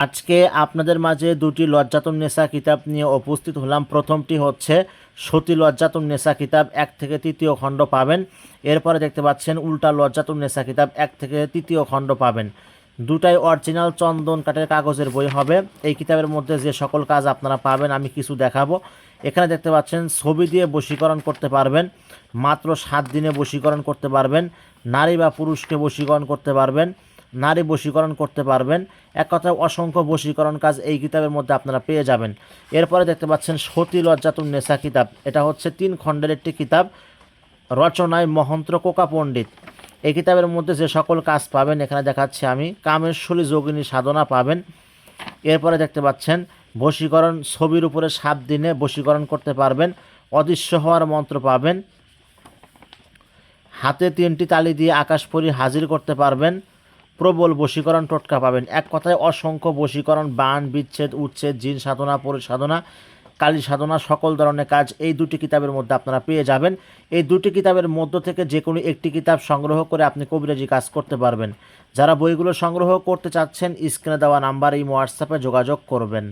আজকে আপনাদের মাঝে দুটি লজ্জাতুন নেসা কিতাব নিয়ে উপস্থিত হলাম। প্রথমটি হচ্ছে সতী লজ্জাতুন নেসা কিতাব 1 থেকে 3য় খণ্ড পাবেন। এরপরে দেখতে পাচ্ছেন উল্টা লজ্জাতুন নেসা কিতাব 1 থেকে 3য় খণ্ড পাবেন। দুটাই অরিজিনাল চন্দন কাঠের কাগজের বই হবে। এই কিতাবের মধ্যে যে সকল কাজ আপনারা পাবেন আমি কিছু দেখাবো। এখানে দেখতে পাচ্ছেন ছবি দিয়ে বশীকরণ করতে পারবেন, মাত্র 7 দিনে বশীকরণ করতে পারবেন, নারী বা পুরুষকে বশীকরণ করতে পারবেন, নারী বশীকরণ করতে পারবেন। এক কথায় অসংখ্য বশীকরণ কাজ এই কিতাবের মধ্যে আপনারা পেয়ে যাবেন। এরপরে দেখতে পাচ্ছেন সতী লজ্জাতুন নেসা কিতাব। এটা হচ্ছে 3 খণ্ডের একটি কিতাব, রচনায় মহন্ত্র কোকা পণ্ডিত। এই কিতাবের মধ্যে যে সকল কাজ পাবেন এখানে দেখাচ্ছি আমি। কামেশ্বরী যোগিনী সাধনা পাবেন। এরপরে দেখতে পাচ্ছেন বশীকরণ, ছবির উপরে 7 দিনে বশীকরণ করতে পারবেন। অদৃশ্য হওয়ার মন্ত্র পাবেন। হাতে 3টি তালি দিয়ে আকাশপরী হাজির করতে পারবেন। প্রবল বশীকরণ টোটকা পাবেন। এক কথায় অসংখ্য বশীকরণ, বান, বিচ্ছেদ, উচ্ছেদ, জিন সাধনা, পরিসাধনা, কালী সাধনা, সকল ধরনের কাজ এই দুটি কিতাবের মধ্যে আপনারা পেয়ে যাবেন। এই দুটি কিতাবের মধ্য থেকে যে কোনো একটি কিতাব সংগ্রহ করে আপনি কবিরাজি কাজ করতে পারবেন। যারা বইগুলো সংগ্রহ করতে চাচ্ছেন স্ক্রিনে দেওয়া নাম্বার এই হোয়াটসঅ্যাপে যোগাযোগ করবেন।